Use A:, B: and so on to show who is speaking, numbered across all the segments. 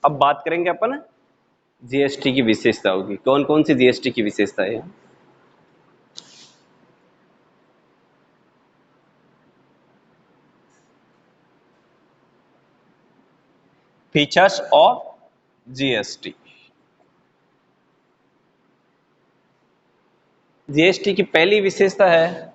A: अब बात करेंगे अपन जीएसटी की विशेषता होगी। कौन कौन सी जीएसटी की विशेषता है? Features of GST. जीएसटी की पहली विशेषता है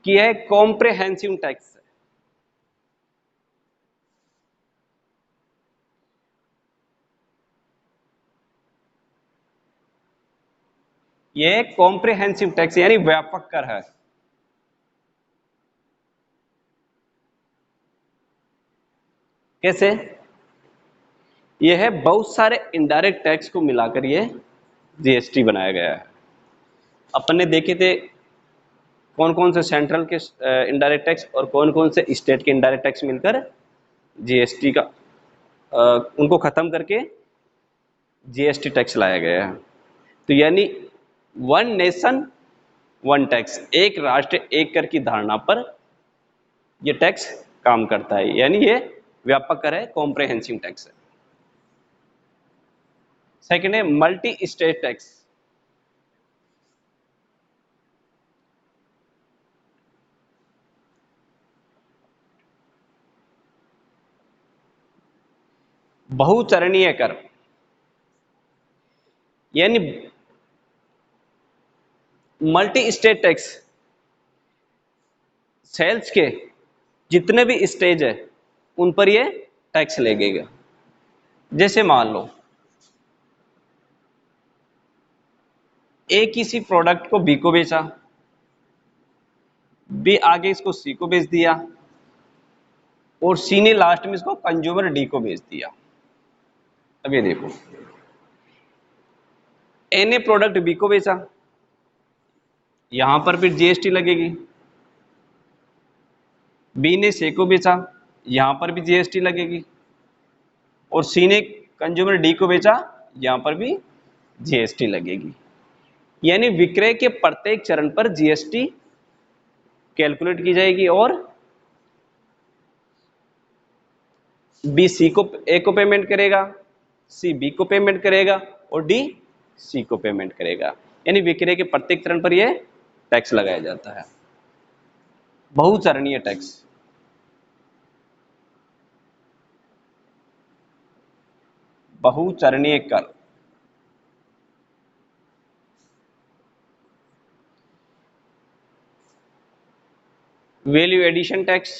A: कि यह कॉम्प्रिहेंसिव टैक्स है। यह कॉम्प्रिहेंसिव टैक्स यानी व्यापक कर है। कैसे? यह है बहुत सारे इनडायरेक्ट टैक्स को मिलाकर यह जीएसटी बनाया गया है। अपन ने देखे थे कौन कौन से सेंट्रल के इनडायरेक्ट टैक्स और कौन कौन से स्टेट के इनडायरेक्ट टैक्स मिलकर जीएसटी का उनको खत्म करके जीएसटी टैक्स लाया गया है। तो यानी वन नेशन वन टैक्स, एक राष्ट्र एक कर की धारणा पर यह टैक्स काम करता है, यानी ये व्यापक कर है, कॉम्प्रिहेंसिव टैक्स है। सेकंड है मल्टी स्टेट टैक्स। बहुचरणीय कर यानी मल्टी स्टेट टैक्स सेल्स के जितने भी स्टेज है उन पर ये टैक्स लगेगा। जैसे मान लो ए किसी प्रोडक्ट को बी को बेचा, बी आगे इसको सी को बेच दिया और सी ने लास्ट में इसको कंज्यूमर डी को बेच दिया। अब ये देखो ए ने प्रोडक्ट बी को बेचा, यहां पर फिर जीएसटी लगेगी। बी ने सी को बेचा, यहां पर भी जीएसटी लगेगी। और सी ने कंज्यूमर डी को बेचा, यहां पर भी जीएसटी लगेगी। यानी विक्रय के प्रत्येक चरण पर जीएसटी कैलकुलेट की जाएगी और बी सी को ए को पेमेंट करेगा, सी बी को पेमेंट करेगा और डी सी को पेमेंट करेगा। यानी विक्रय के प्रत्येक चरण पर यह टैक्स लगाया जाता है। बहुचरणीय टैक्स। बहुचरणीय कर value addition tax.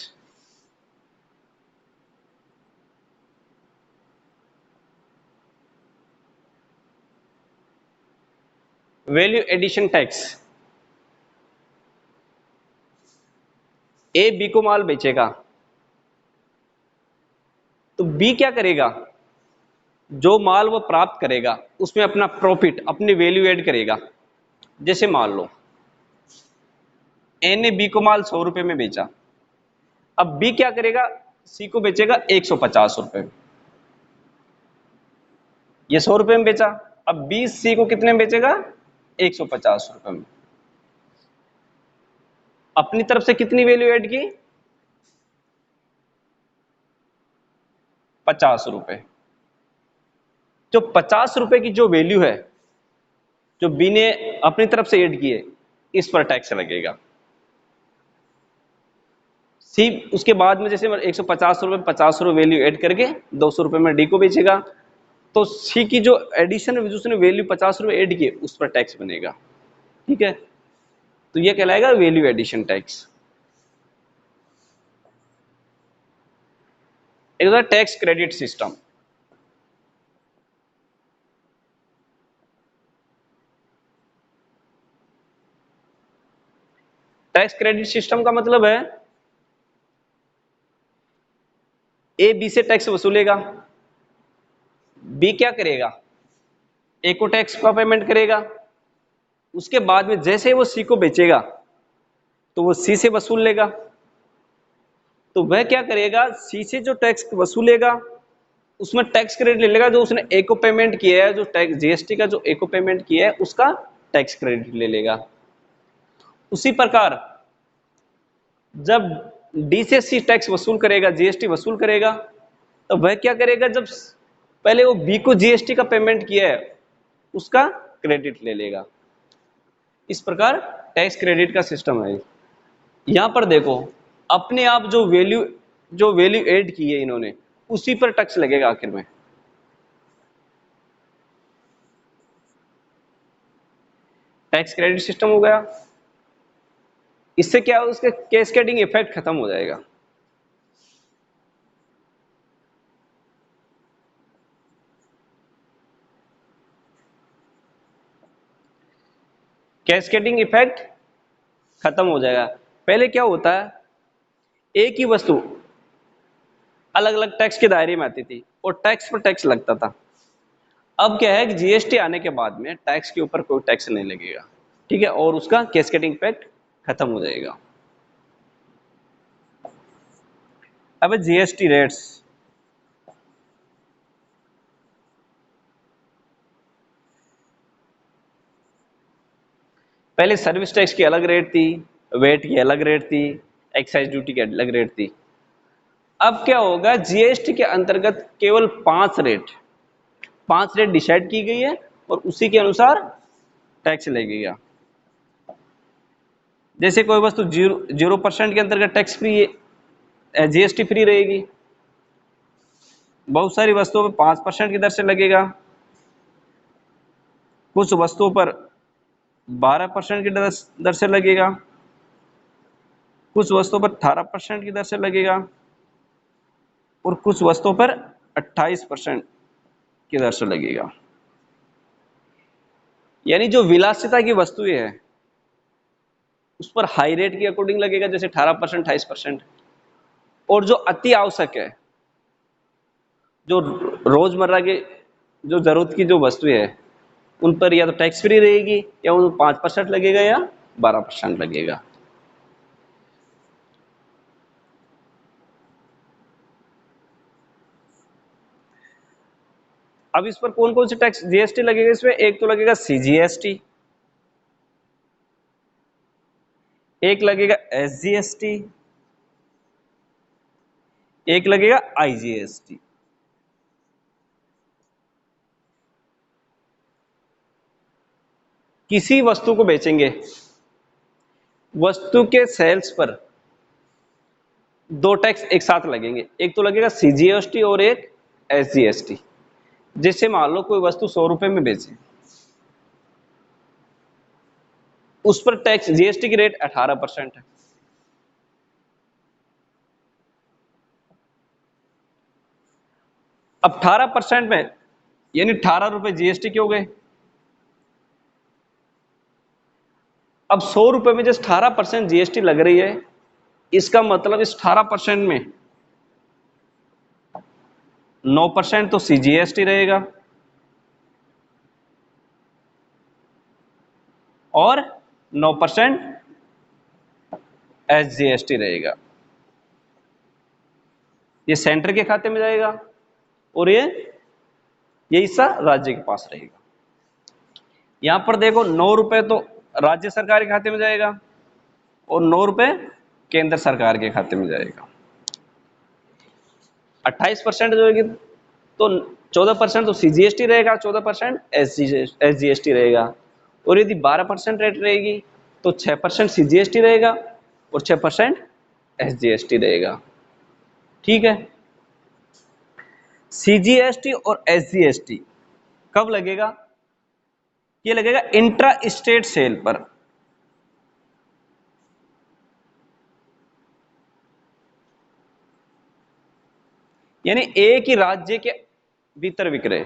A: Value addition tax A B को माल बेचेगा तो बी क्या करेगा, जो माल वो प्राप्त करेगा उसमें अपना प्रॉफिट, अपनी वैल्यू ऐड करेगा। जैसे मान लो ए ने बी को माल 100 रुपए में बेचा, अब बी क्या करेगा, सी को बेचेगा 150 रुपए में। ये 100 रुपए में बेचा, अब बी सी को कितने में बेचेगा, 150 रुपए में। अपनी तरफ से कितनी वैल्यू ऐड की, 50 रुपए। जो 50 रुपए की जो वैल्यू है जो बी ने अपनी तरफ से ऐड की है, इस पर टैक्स लगेगा। सी उसके बाद में जैसे 150 रुपए 50 रुपए वैल्यू ऐड करके 200 रुपए में डी को बेचेगा, तो सी की जो एडिशन उसने वैल्यू 50 रुपए ऐड की है उस पर टैक्स बनेगा। ठीक है, तो ये कहलाएगा वैल्यू एडिशन टैक्स। एक होता है tax credit system. Tax credit system का मतलब है ए बी से टैक्स वसूलेगा, बी क्या करेगा, ए को टैक्स का पेमेंट करेगा, उसके बाद में जैसे वो सी को बेचेगा तो वो सी से वसूल लेगा। तो वह क्या करेगा, सी से जो टैक्स वसूलेगा उसमें टैक्स क्रेडिट ले लेगा, जो उसने ए को पेमेंट किया है, जो टैक्स जीएसटी का जो ए को पेमेंट किया है उसका टैक्स क्रेडिट ले लेगा। उसी प्रकार जब डी से सी टैक्स वसूल करेगा, जीएसटी वसूल करेगा, तो वह क्या करेगा, जब पहले वो बी को जीएसटी का पेमेंट किया है उसका क्रेडिट ले लेगा। इस प्रकार टैक्स क्रेडिट का सिस्टम है। यहां पर देखो अपने आप जो वैल्यू ऐड की है इन्होंने उसी पर टैक्स लगेगा आखिर में। टैक्स क्रेडिट सिस्टम हो गया। इससे क्या हो, उसके कैस्केडिंग इफेक्ट खत्म हो जाएगा। कैस्केडिंग इफेक्ट खत्म हो जाएगा। पहले क्या होता है, एक ही वस्तु अलग अलग टैक्स के दायरे में आती थी और टैक्स पर टैक्स लगता था। अब क्या है कि जीएसटी आने के बाद में टैक्स के ऊपर कोई टैक्स नहीं लगेगा, ठीक है, और उसका कैस्केडिंग इफेक्ट खत्म हो जाएगा। अब जीएसटी रेट्स। पहले सर्विस टैक्स की अलग रेट थी, वेट की अलग रेट थी, एक्साइज ड्यूटी की अलग रेट थी। अब क्या होगा, जीएसटी के अंतर्गत केवल पांच रेट डिसाइड की गई है और उसी के अनुसार टैक्स लगेगा। जैसे कोई वस्तु 0% के अंतर्गत टैक्स फ्री है, जीएसटी फ्री रहेगी। बहुत सारी वस्तुओं पर 5% की दर से लगेगा, कुछ वस्तुओं पर 12% की दर से लगेगा, कुछ वस्तुओं पर 18% की दर से लगेगा और कुछ वस्तुओं पर 28% की दर से लगेगा। यानी जो विलासिता की वस्तुएं है उस पर हाई रेट के अकॉर्डिंग लगेगा, जैसे 18%, 28%। और जो अति आवश्यक है, जो रोजमर्रा के जो जरूरत की जो वस्तुएं है उन पर या तो टैक्स फ्री रहेगी या उन 5% लगेगा या 12% लगेगा। अब इस पर कौन कौन से टैक्स जीएसटी लगेगा, इसमें एक तो लगेगा सीजीएसटी, एक लगेगा एसजीएसटी, एक लगेगा आईजीएसटी। किसी वस्तु को बेचेंगे, वस्तु के सेल्स पर दो टैक्स एक साथ लगेंगे, एक तो लगेगा सीजीएसटी और एक एसजीएसटी। जैसे मान लो कोई वस्तु 100 रुपए में बेचे, उस पर टैक्स जीएसटी की रेट 18% है। अब 18% में यानी 18 रुपए जीएसटी के हो गए। अब 100 रुपए में जैसे 18% जीएसटी लग रही है, इसका मतलब इस 18% में 9% तो सीजीएसटी रहेगा और 9% एसजीएसटी रहेगा। ये सेंटर के खाते में जाएगा और ये हिस्सा राज्य के पास रहेगा। यहां पर देखो 9 रुपए तो राज्य सरकार के खाते में जाएगा और 9 रुपए केंद्र सरकार के खाते में जाएगा। 28% जो है तो 14% तो सीजीएसटी रहेगा, 14% एसजीएसटी रहेगा। और यदि 12% रेट रहेगी तो 6% सीजीएसटी रहेगा और 6% एसजीएसटी रहेगा। ठीक है। सीजीएसटी और एसजीएसटी कब लगेगा, ये लगेगा इंट्रा स्टेट सेल पर। यानी एक ही राज्य के भीतर विक्रय।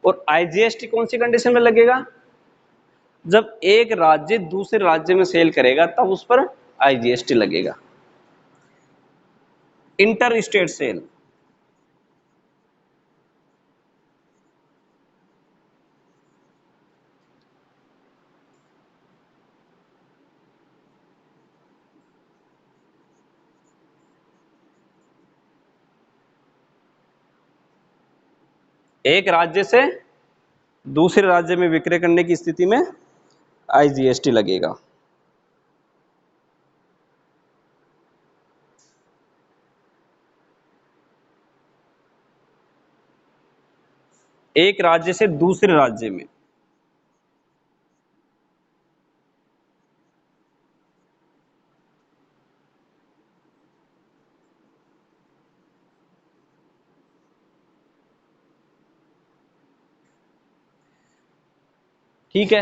A: और आईजीएसटी कौन सी कंडीशन में लगेगा, जब एक राज्य दूसरे राज्य में सेल करेगा तब उस पर आईजीएसटी लगेगा। Inter state sale. एक राज्य से दूसरे राज्य में विक्रय करने की स्थिति में IGST लगेगा। एक राज्य से दूसरे राज्य में, ठीक है।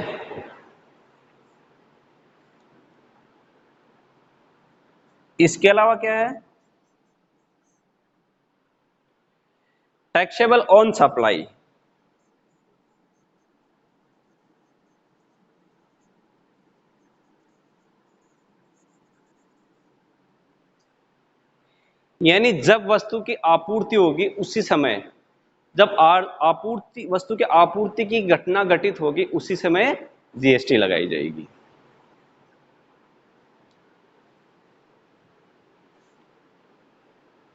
A: इसके अलावा क्या है, टैक्सेबल ऑन सप्लाई। यानी जब वस्तु की आपूर्ति होगी उसी समय, जब आपूर्ति वस्तु की आपूर्ति की घटना घटित होगी उसी समय GST लगाई जाएगी।